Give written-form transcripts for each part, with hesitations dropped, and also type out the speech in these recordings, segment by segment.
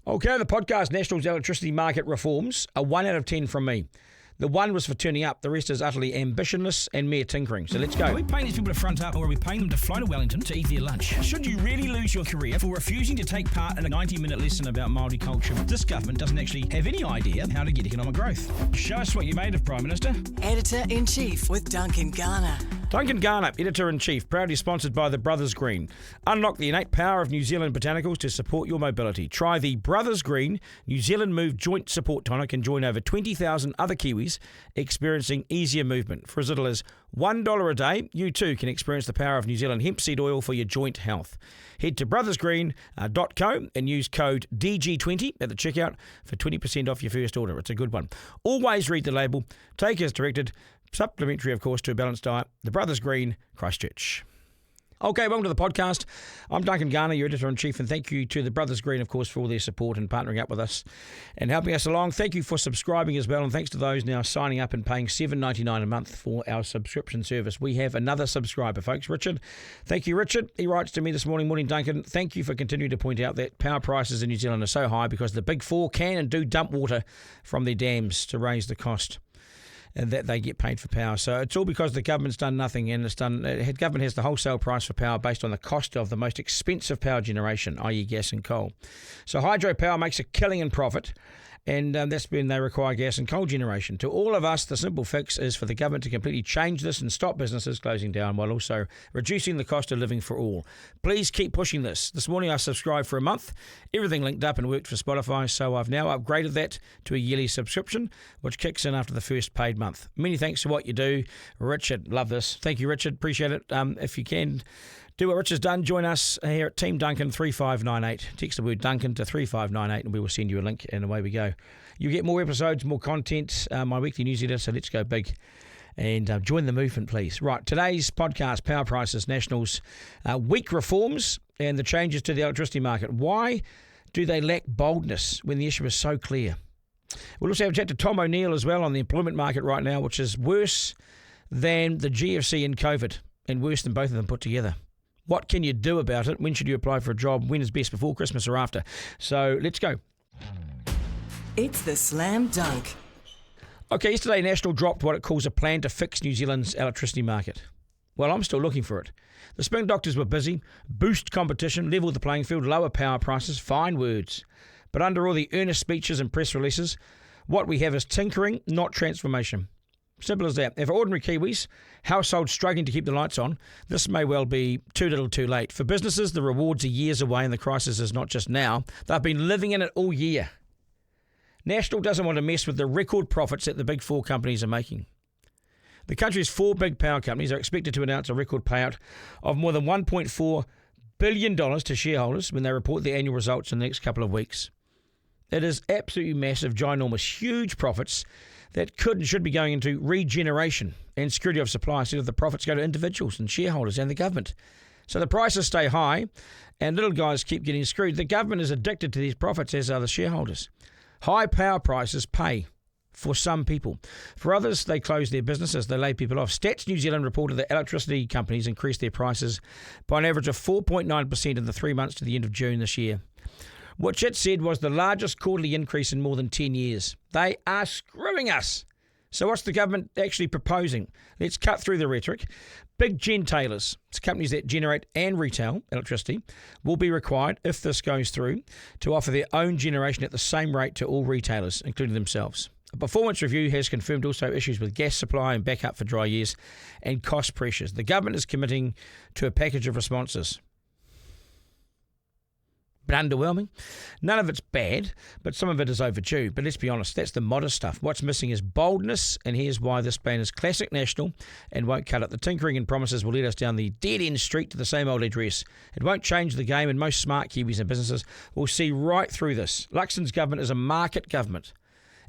Okay, the podcast, National's Electricity Market Reforms, a 1 out of 10 from me. The 1 was for turning up, the rest is utterly ambitionless and mere tinkering. So let's go. Are we paying these people to front up, or are we paying them to fly to Wellington to eat their lunch? Should you really lose your career for refusing to take part in a 90-minute lesson about Māori culture? This government doesn't actually have any idea how to get economic growth. Show us what you made of, Prime Minister. Editor-in-Chief with Duncan Garner. Duncan Garner, Editor-in-Chief, proudly sponsored by the Brothers Green. Unlock the innate power of New Zealand botanicals to support your mobility. Try the Brothers Green New Zealand Move Joint Support Tonic and join over 20,000 other Kiwis experiencing easier movement. For as little as $1 a day, you too can experience the power of New Zealand hemp seed oil for your joint health. Head to brothersgreen.co and use code DG20 at the checkout for 20% off your first order. It's a good one. Always read the label. Take as directed. Supplementary, of course, to a balanced diet. The Brothers Green, Christchurch. Okay, welcome to the podcast. I'm Duncan Garner, your Editor-in-Chief, and thank you to the Brothers Green, of course, for all their support and partnering up with us and helping us along. Thank you for subscribing as well, and thanks to those now signing up and paying $7.99 a month for our subscription service. We have another subscriber, folks. Richard. Thank you, Richard. He writes to me this morning, Duncan. Thank you for continuing to point out that power prices in New Zealand are so high because the Big Four can and do dump water from their dams to raise the cost and that they get paid for power. So it's all because the government's done nothing, and the government has the wholesale price for power based on the cost of the most expensive power generation, i.e. gas and coal. So hydropower makes a killing in profit, and that's when they require gas and coal generation. To all of us, the simple fix is for the government to completely change this and stop businesses closing down while also reducing the cost of living for all. Please keep pushing this. This morning I subscribed for a month. Everything linked up and worked for Spotify, so I've now upgraded that to a yearly subscription, which kicks in after the first paid month. Many thanks for what you do. Richard, love this. Thank you, Richard. Appreciate it. If you can do what Richard's done, join us here at Team Duncan 3598. Text the word Duncan to 3598 and we will send you a link, and away we go. You get more episodes, more content, my weekly newsletter, so let's go big and join the movement, please. Right, today's podcast, Power Prices, Nationals, weak reforms and the changes to the electricity market. Why do they lack boldness when the issue is so clear? We'll also have a chat to Tom Oneill as well on the employment market right now, which is worse than the GFC and COVID and worse than both of them put together. What can you do about it? When should you apply for a job? When is best, before Christmas or after? So let's go. It's the Slam Dunk. Okay, yesterday National dropped what it calls a plan to fix New Zealand's electricity market. Well, I'm still looking for it. The spin doctors were busy. Boost competition, level the playing field, lower power prices, fine words. But under all the earnest speeches and press releases, what we have is tinkering, not transformation. Simple as that. And for ordinary Kiwis, households struggling to keep the lights on, this may well be too little too late. For businesses, the rewards are years away and the crisis is not just now. They've been living in it all year. National doesn't want to mess with the record profits that the Big Four companies are making. The country's 4 big power companies are expected to announce a record payout of more than $1.4 billion to shareholders when they report their annual results in the next couple of weeks. It is absolutely massive, ginormous, huge profits that could and should be going into regeneration and security of supply instead of the profits go to individuals and shareholders and the government. So the prices stay high and little guys keep getting screwed. The government is addicted to these profits, as are the shareholders. High power prices pay for some people. For others, they close their businesses, they lay people off. Stats New Zealand reported that electricity companies increased their prices by an average of 4.9% in the 3 months to the end of June this year, which it said was the largest quarterly increase in more than 10 years. They are screwing us. So what's the government actually proposing? Let's cut through the rhetoric. Big gentailers, companies that generate and retail electricity, will be required, if this goes through, to offer their own generation at the same rate to all retailers, including themselves. A performance review has confirmed also issues with gas supply and backup for dry years and cost pressures. The government is committing to a package of responses. But underwhelming. None of it's bad, but some of it is overdue. But let's be honest, that's the modest stuff. What's missing is boldness, and here's why this plan is classic National and won't cut it. The tinkering and promises will lead us down the dead-end street to the same old address. It won't change the game, and most smart Kiwis and businesses will see right through this. Luxon's government is a market government.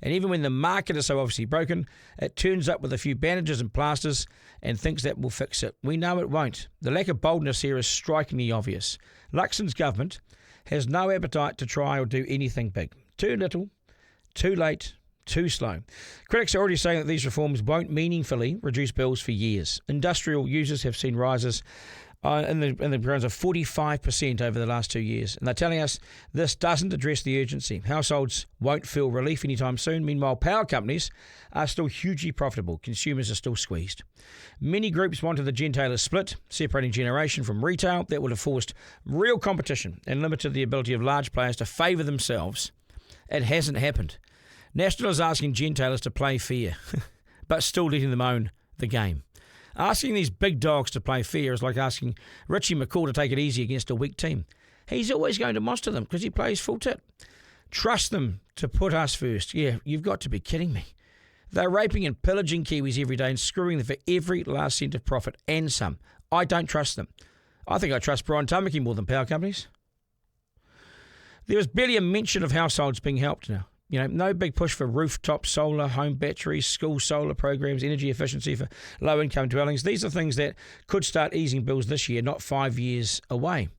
And even when the market is so obviously broken, it turns up with a few bandages and plasters and thinks that will fix it. We know it won't. The lack of boldness here is strikingly obvious. Luxon's government has no appetite to try or do anything big. Too little, too late, too slow. Critics are already saying that these reforms won't meaningfully reduce bills for years. Industrial users have seen rises in the grounds of 45% over the last 2 years. And they're telling us this doesn't address the urgency. Households won't feel relief anytime soon. Meanwhile, power companies are still hugely profitable. Consumers are still squeezed. Many groups wanted the gentailer split, separating generation from retail. That would have forced real competition and limited the ability of large players to favour themselves. It hasn't happened. National is asking gentailers to play fair, but still letting them own the game. Asking these big dogs to play fair is like asking Richie McCaw to take it easy against a weak team. He's always going to monster them because he plays full tit. Trust them to put us first. Yeah, you've got to be kidding me. They're raping and pillaging Kiwis every day and screwing them for every last cent of profit and some. I don't trust them. I think I trust Brian Tamaki more than power companies. There was barely a mention of households being helped now. No big push for rooftop solar, home batteries, school solar programs, energy efficiency for low-income dwellings. These are things that could start easing bills this year, not 5 years away.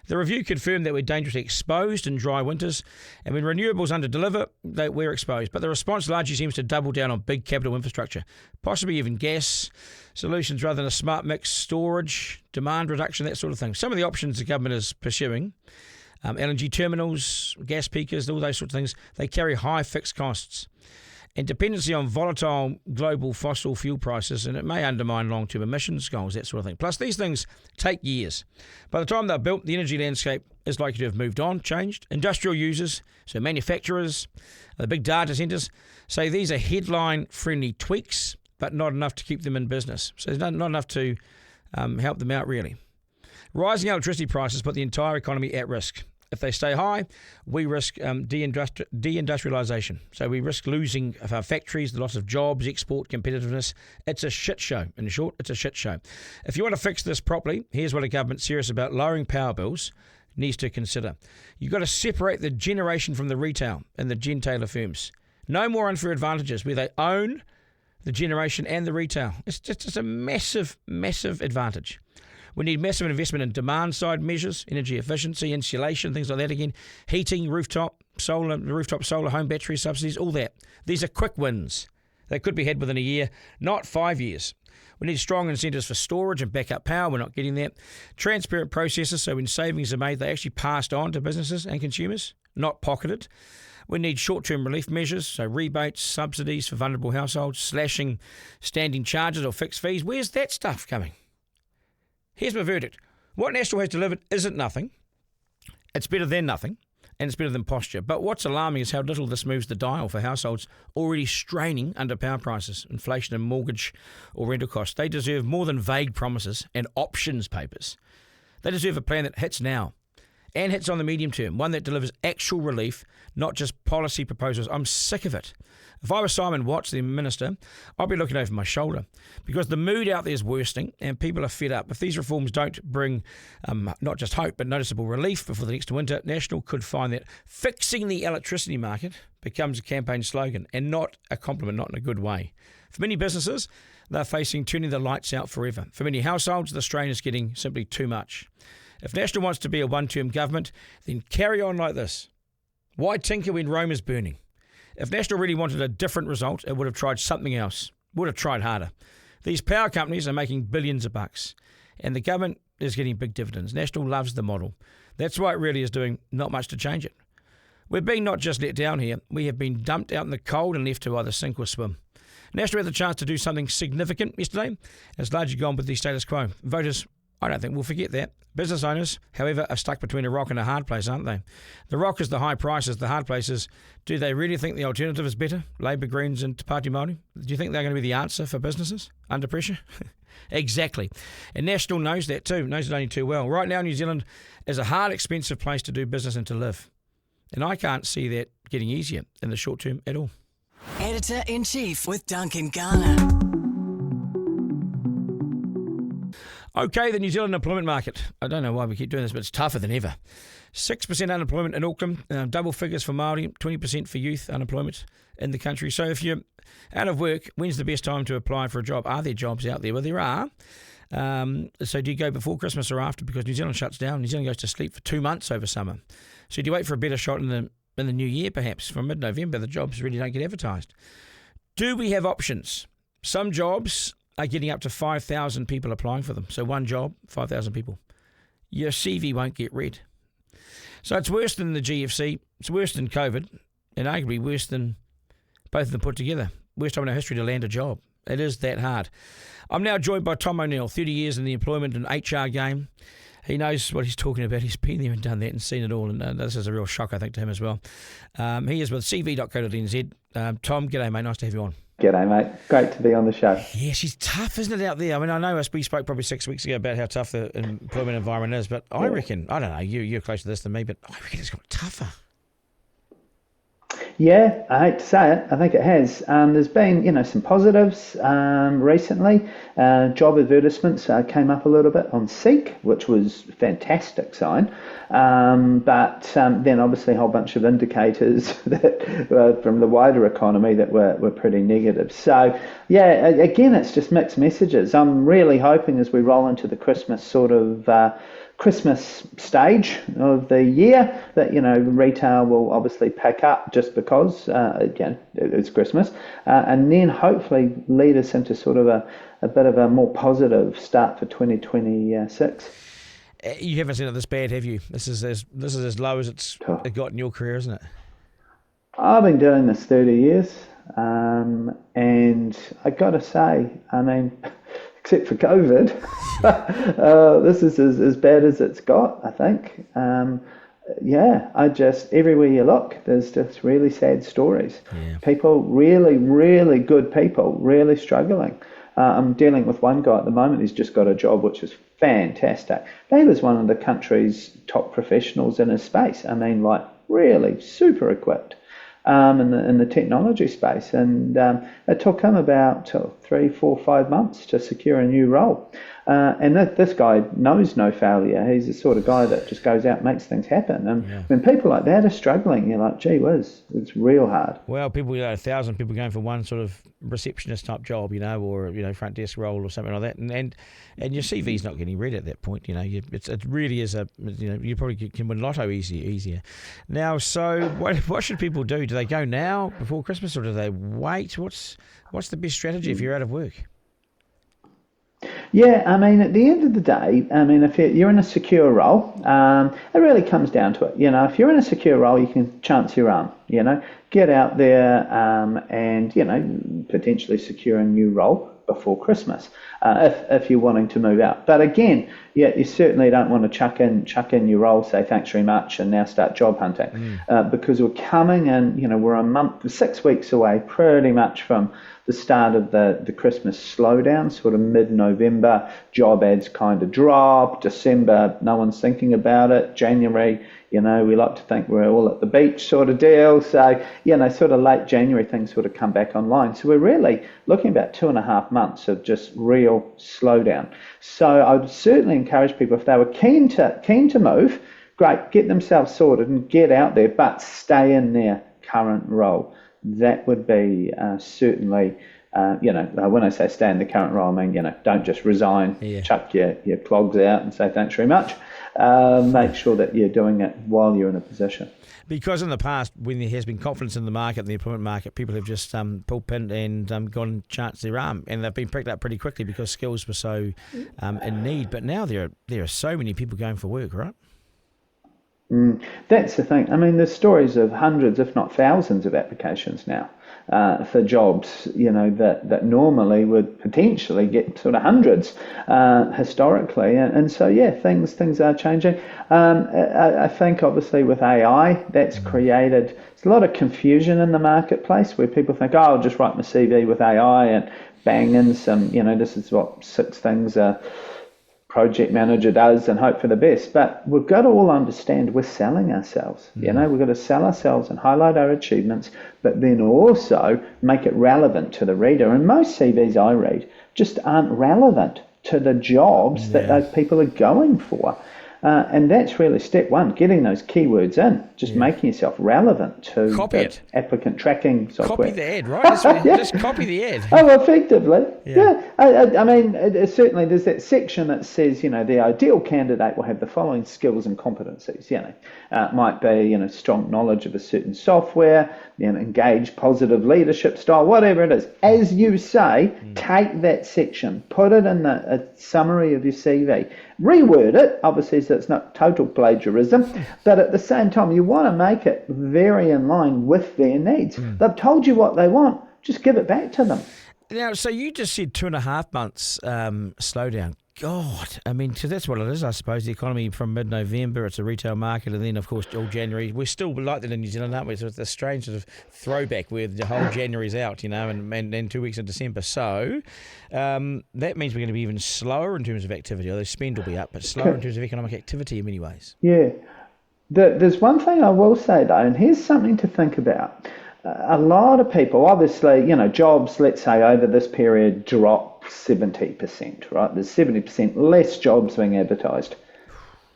The review confirmed that we're dangerously exposed in dry winters, and when renewables under-deliver, we're exposed. But the response largely seems to double down on big capital infrastructure, possibly even gas solutions rather than a smart mix, storage, demand reduction, that sort of thing. Some of the options the government is pursuing, LNG terminals, gas peakers, all those sorts of things, they carry high fixed costs and dependency on volatile global fossil fuel prices, and it may undermine long-term emissions goals, that sort of thing. Plus, these things take years. By the time they're built, the energy landscape is likely to have moved on, changed. Industrial users, so manufacturers, the big data centres, say these are headline-friendly tweaks, but not enough to keep them in business. So there's not enough to help them out, really. Rising electricity prices put the entire economy at risk. If they stay high, we risk deindustrialisation. So we risk losing our factories, the loss of jobs, export competitiveness. It's a shit show. In short, it's a shit show. If you want to fix this properly, here's what a government serious about lowering power bills needs to consider. You've got to separate the generation from the retail and the gentailer firms. No more unfair advantages where they own the generation and the retail. It's a massive, massive advantage. We need massive investment in demand-side measures, energy efficiency, insulation, things like that again, heating, rooftop solar, home battery subsidies, all that. These are quick wins. They could be had within a year, not 5 years. We need strong incentives for storage and backup power. We're not getting that. Transparent processes, so when savings are made, they actually passed on to businesses and consumers, not pocketed. We need short-term relief measures, so rebates, subsidies for vulnerable households, slashing standing charges or fixed fees. Where's that stuff coming? Here's my verdict. What National has delivered isn't nothing. It's better than nothing, and it's better than posture. But what's alarming is how little this moves the dial for households already straining under power prices, inflation and mortgage or rental costs. They deserve more than vague promises and options papers. They deserve a plan that hits now and hits on the medium term, one that delivers actual relief, not just policy proposals. I'm sick of it. If I was Simon Watts, the minister, I'd be looking over my shoulder because the mood out there is worsening and people are fed up. If these reforms don't bring not just hope but noticeable relief before the next winter, National could find that fixing the electricity market becomes a campaign slogan and not a compliment, not in a good way. For many businesses, they're facing turning the lights out forever. For many households, the strain is getting simply too much. If National wants to be a one-term government, then carry on like this. Why tinker when Rome is burning? If National really wanted a different result, it would have tried something else, would have tried harder. These power companies are making billions of bucks, and the government is getting big dividends. National loves the model. That's why it really is doing not much to change it. We're being not just let down here, we have been dumped out in the cold and left to either sink or swim. National had the chance to do something significant yesterday, and it's largely gone with the status quo. Voters, I don't think we'll forget that. Business owners, however, are stuck between a rock and a hard place, aren't they? The rock is the high prices, the hard place is, do they really think the alternative is better? Labour, Greens and Te Pāti Māori? Do you think they're going to be the answer for businesses under pressure? Exactly. And National knows that too, knows it only too well. Right now, New Zealand is a hard, expensive place to do business and to live. And I can't see that getting easier in the short term at all. Editor-in-Chief with Duncan Garner. Okay, the New Zealand employment market. I don't know why we keep doing this, but it's tougher than ever. 6% unemployment in Auckland, double figures for Māori, 20% for youth unemployment in the country. So if you're out of work, when's the best time to apply for a job? Are there jobs out there? Well, there are. So do you go before Christmas or after? Because New Zealand shuts down. New Zealand goes to sleep for 2 months over summer. So do you wait for a better shot in the new year, perhaps? From mid-November, the jobs really don't get advertised. Do we have options? Some jobs are getting up to 5,000 people applying for them. So one job, 5,000 people. Your CV won't get read. So it's worse than the GFC. It's worse than COVID, and arguably worse than both of them put together. Worst time in our history to land a job. It is that hard. I'm now joined by Tom Oneill, 30 years in the employment and HR game. He knows what he's talking about. He's been there and done that and seen it all. And this is a real shock, I think, to him as well. He is with cv.co.nz. Tom, g'day, mate. Nice to have you on. G'day, mate. Great to be on the show. Yeah, she's tough, isn't it, out there? I mean, I know we spoke probably 6 weeks ago about how tough the employment environment is, but I reckon, I don't know, you're closer to this than me, but I reckon it's got tougher. Yeah, I hate to say it. I think it has. There's been, some positives recently. Job advertisements came up a little bit on Seek, which was a fantastic sign. But then obviously a whole bunch of indicators that from the wider economy that were pretty negative. So, yeah, again, it's just mixed messages. I'm really hoping as we roll into the Christmas Christmas stage of the year that, retail will obviously pick up just because, again, it's Christmas, and then hopefully lead us into sort of a bit of a more positive start for 2026. You haven't seen it this bad, have you? This is as low as it got in your career, isn't it? I've been doing this 30 years, and I got to say, I mean, except for COVID, this is as bad as it's got, I think. Everywhere you look, there's just really sad stories. Yeah. People, really, really good people, really struggling. I'm dealing with one guy at the moment. He's just got a job, which is fantastic. He was one of the country's top professionals in his space. I mean, like, really super equipped. In the technology space, and it took him about 3, 4, 5 months to secure a new role. And this guy knows no failure. He's the sort of guy that just goes out and makes things happen. And when people like that are struggling, you're like, gee whiz, it's real hard. Well, 1,000 people going for one sort of receptionist type job, or front desk role or something like that, and your CV's not getting read at that point. It really is you probably can win lotto easier. Now, so what should people do? Do they go now before Christmas, or do they wait? What's the best strategy if you're out of work? Yeah, I mean, at the end of the day, I mean, if you're in a secure role, it really comes down to it. If you're in a secure role, you can chance your arm, get out there and, potentially secure a new role before Christmas if you're wanting to move out. But again, you certainly don't want to chuck in your role, say thanks very much, and now start job hunting because we're coming in, we're 6 weeks away pretty much from the start of the Christmas slowdown, sort of mid-November. Job ads kind of drop. December, no one's thinking about it. January, we like to think we're all at the beach sort of deal. So, sort of late January, things sort of come back online. So we're really looking about 2.5 months of just real slowdown. So I would certainly encourage people, if they were keen to move, great, get themselves sorted and get out there, but stay in their current role. That would be certainly, when I say stay in the current role, I mean, don't just resign, chuck your clogs out and say thanks very much. Make sure that you're doing it while you're in a position. Because in the past, when there has been confidence in the market, the employment market, people have just pulled pin and gone and chanced their arm, and they've been picked up pretty quickly because skills were so in need. But now there are so many people going for work, right? That's the thing. I mean, there's stories of hundreds, if not thousands, of applications now for jobs, that normally would potentially get sort of hundreds historically. And so, things are changing. I think, obviously, with AI, that's created a lot of confusion in the marketplace where people think, I'll just write my CV with AI and bang in some, this is what 6 things project manager does and hope for the best. But we've got to all understand we're selling ourselves. We've got to sell ourselves and highlight our achievements, but then also make it relevant to the reader. And most CVs I read just aren't relevant to the jobs that those people are going for. And that's really step one, getting those keywords in, just making yourself relevant to Copy it. applicant tracking software. Copy the ad, right? Just copy the ad. Oh, effectively. Yeah. I mean, certainly there's that section that says, the ideal candidate will have the following skills and competencies. It might be, strong knowledge of a certain software, engaged, positive leadership style, whatever it is. As you say, take that section, put it in a summary of your CV, reword it, obviously, so it's not total plagiarism, but at the same time, you want to make it very in line with their needs. They've told you what they want, just give it back to them. Now, so you just said 2.5 months slowdown. God, I mean, so that's what it is, I suppose. The economy from mid-November, it's a retail market, and then, of course, all January. We're still like that in New Zealand, aren't we? So it's a strange sort of throwback where the whole January's out, and then 2 weeks in December. So that means we're going to be even slower in terms of activity, although spend will be up, but slower in terms of economic activity in many ways. Yeah. There's one thing I will say, though, and here's something to think about. A lot of people, obviously, jobs, let's say, over this period drop 70%, right? There's 70% less jobs being advertised.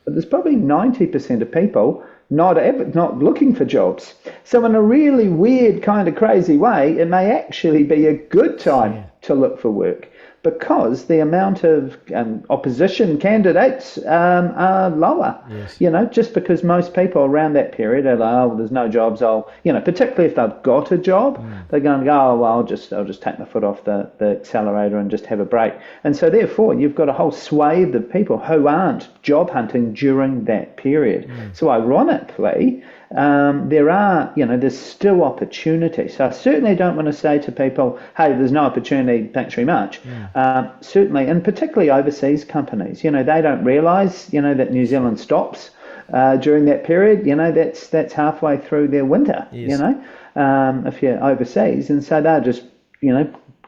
But there's probably 90% of people not looking for jobs. So in a really weird, kind of crazy way, it may actually be a good time to look for work, because the amount of opposition candidates are lower. Yes. Just because most people around that period are like, oh, well, there's no jobs. Particularly if they've got a job, they're going to go, oh, well, I'll just take my foot off the accelerator and just have a break. And so therefore, you've got a whole swathe of people who aren't job hunting during that period. So ironically, there's still opportunity. So I certainly don't want to say to people, hey, there's no opportunity, thanks very much. Certainly, and particularly overseas companies, they don't realise, that New Zealand stops during that period. That's halfway through their winter, if you're overseas. And so they're just,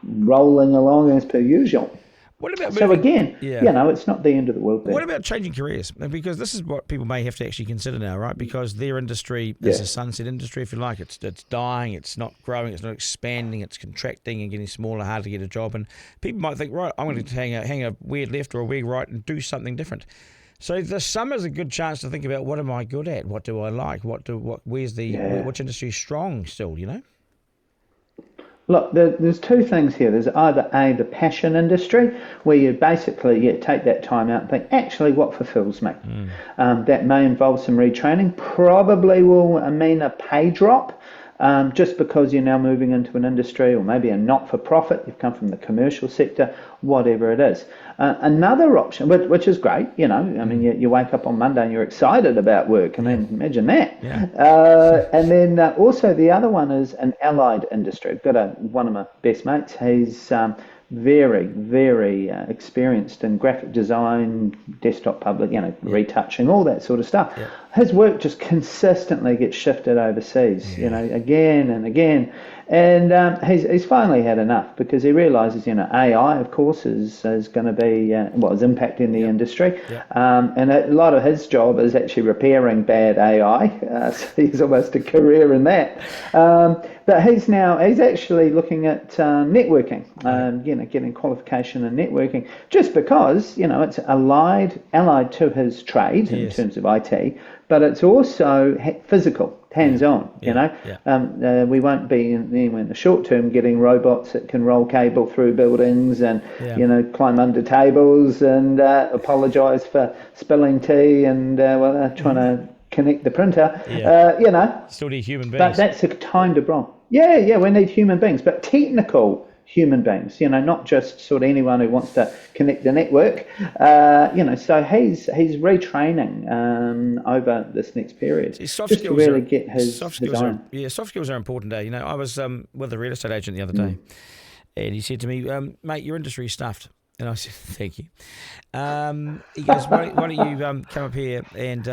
rolling along as per usual. What about so again, it's not the end of the world there. What about changing careers? Because this is what people may have to actually consider now, right? Because their industry is a sunset industry, if you like. It's dying, it's not growing, it's not expanding, it's contracting and getting smaller, hard to get a job. And people might think, right, I'm going to hang a weird left or a weird right and do something different. So the summer's a good chance to think about, what am I good at? What do I like? Which industry is strong still, Look, there's two things here. There's either the passion industry, where you basically take that time out and think, actually, what fulfills me? That may involve some retraining, probably will mean a pay drop, just because you're now moving into an industry, or maybe a not-for-profit, you've come from the commercial sector, whatever it is. Another option, which is great, you wake up on Monday and you're excited about work. I mean, imagine that. Yeah. And then also the other one is an allied industry. I've got one of my best mates. He's very, very experienced in graphic design, desktop public, retouching, all that sort of stuff. Yeah. His work just consistently gets shifted overseas, again and again. And he's finally had enough, because he realises, AI, of course, is going to be, is impacting the industry. Yeah. And a lot of his job is actually repairing bad AI. So he's almost a career in that. But he's actually looking at networking, getting qualification in networking, just because, it's allied to his trade in terms of IT, but it's also physical, hands-on, we won't be anywhere in the short term getting robots that can roll cable through buildings and, climb under tables and apologise for spilling tea and trying to connect the printer, Still need human beings. But that's a time to bronze. Yeah, we need human beings, but technical human beings, not just sort of anyone who wants to connect the network, so he's retraining over this next period, soft just skills to really get his soft skills are important. I was with a real estate agent the other day, and he said to me, mate, your industry is stuffed. And I said, thank you. He goes, why don't you come up here and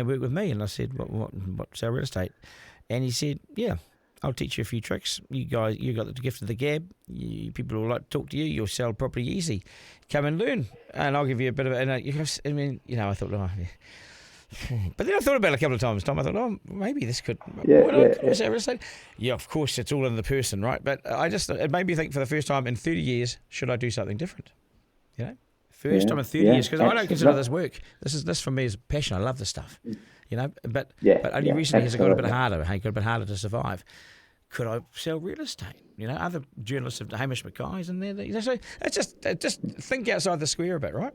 work with me? And I said, what's our real estate? And he said, yeah, I'll teach you a few tricks. You got the gift of the gab. People will like to talk to you. You'll sell property easy. Come and learn, and I'll give you a bit of it. And I thought, oh, yeah. But then I thought about it a couple of times, Tom. I thought, oh, maybe this could. Real estate? Yeah, of course, it's all in the person, right? But it made me think, for the first time in 30 years, should I do something different? First time in 30 years, because I don't consider this work. This for me is passion. I love this stuff, but only recently has it got a bit harder. Got a bit harder to survive. Could I sell real estate? Other journalists have Hamish Mackay's in there. So it's just think outside the square a bit, right?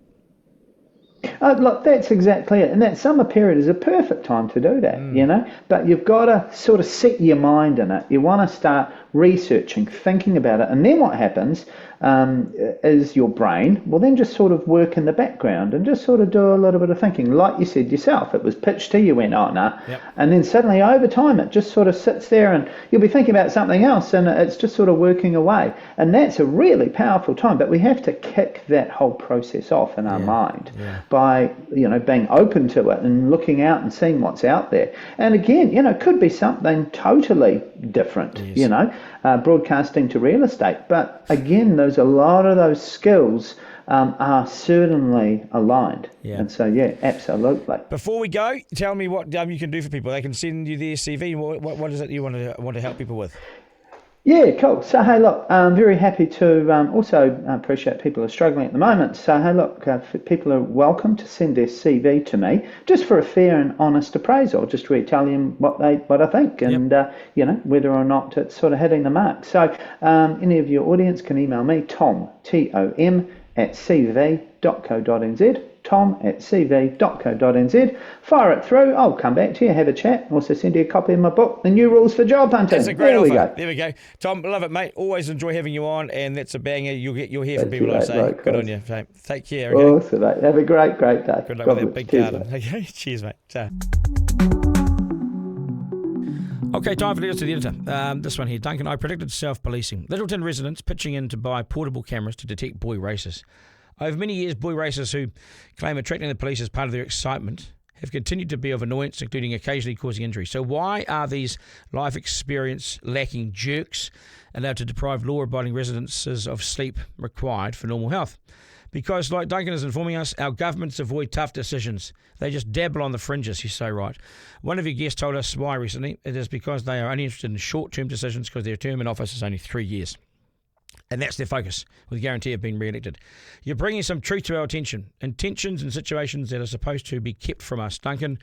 Look, that's exactly it. And that summer period is a perfect time to do that, But you've got to sort of set your mind in it. You want to start researching, thinking about it. And then what happens is your brain will then just sort of work in the background and just sort of do a little bit of thinking. Like you said yourself, it was pitched to you, went, oh, no. Yep. And then suddenly over time, it just sort of sits there and you'll be thinking about something else and it's just sort of working away. And that's a really powerful time. But we have to kick that whole process off in our mind by, being open to it and looking out and seeing what's out there. And again, it could be something totally different, broadcasting to real estate. But again, a lot of those skills are certainly aligned. Yeah. And so, absolutely. Before we go, tell me what you can do for people. They can send you their CV. What is it you want to help people with? Yeah, cool. So, hey, look, I'm very happy to also appreciate people are struggling at the moment. So, hey, look, people are welcome to send their CV to me just for a fair and honest appraisal, just to really tell them what I think and, whether or not it's sort of hitting the mark. So, any of your audience can email me, Tom, Tom, @cv.co.nz. tom@cv.co.nz. Fire it through. I'll come back to you, have a chat. Also send you a copy of my book, The New Rules for Job Hunting. That's a great offer. There we go. Tom, love it, mate. Always enjoy having you on, and that's a banger. You'll hear from people, I say. Good on you. Take care. Okay? Awesome, mate. Have a great day. Good luck with that big garden. Okay, cheers, mate. Ciao. Okay, time for the editor. This one here, Duncan. I predicted self-policing. Littleton residents pitching in to buy portable cameras to detect boy racists. Over many years, boy racers who claim attracting the police as part of their excitement have continued to be of annoyance, including occasionally causing injury. So why are these life experience lacking jerks allowed to deprive law-abiding residences of sleep required for normal health? Because, like Duncan is informing us, our governments avoid tough decisions. They just dabble on the fringes, he's so right. One of your guests told us why recently. It is because they are only interested in short-term decisions because their term in office is only 3 years. And that's their focus, with the guarantee of being re-elected. You're bringing some truth to our attention. Intentions and situations that are supposed to be kept from us. Duncan,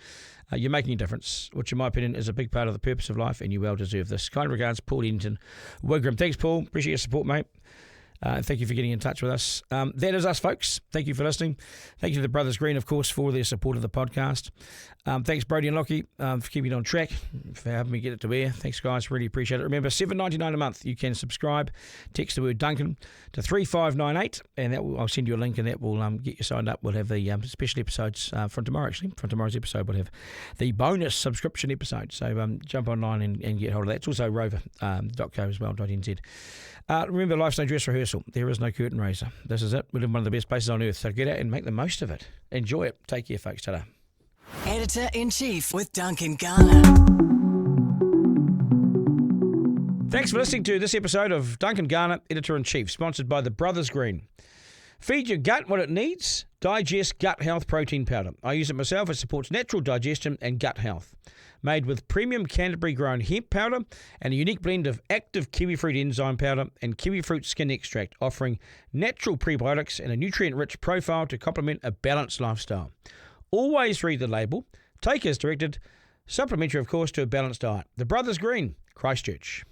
you're making a difference, which in my opinion is a big part of the purpose of life, and you well deserve this. Kind regards, Paul Edenton, Wigram. Thanks, Paul. Appreciate your support, mate. Thank you for getting in touch with us. That is us, folks. Thank you for listening. Thank you to the Brothers Green, of course, for their support of the podcast. Thanks, Brody and Lockie, for keeping it on track, for helping me get it to air. Thanks, guys. Really appreciate it. Remember, $7.99 a month. You can subscribe. Text the word Duncan to 3598, and I'll send you a link, and that will get you signed up. We'll have the special episodes from tomorrow, actually. From tomorrow's episode, we'll have the bonus subscription episode. So jump online and get hold of that. It's also rover.co as well, .nz. Remember, life's no dress rehearsal. There is no curtain raiser. This is it. We live in one of the best places on earth, so get out and make the most of it. Enjoy it. Take care, folks. Ta-da. Editor-in-Chief with Duncan Garner. Thanks for listening to this episode of Duncan Garner, Editor-in-Chief, sponsored by the Brothers Green. Feed your gut what it needs. Digest Gut Health Protein Powder. I use it myself. It supports natural digestion and gut health. Made with premium Canterbury-grown hemp powder and a unique blend of active kiwifruit enzyme powder and kiwifruit skin extract, offering natural prebiotics and a nutrient-rich profile to complement a balanced lifestyle. Always read the label. Take as directed. Supplementary, of course, to a balanced diet. The Brothers Green, Christchurch.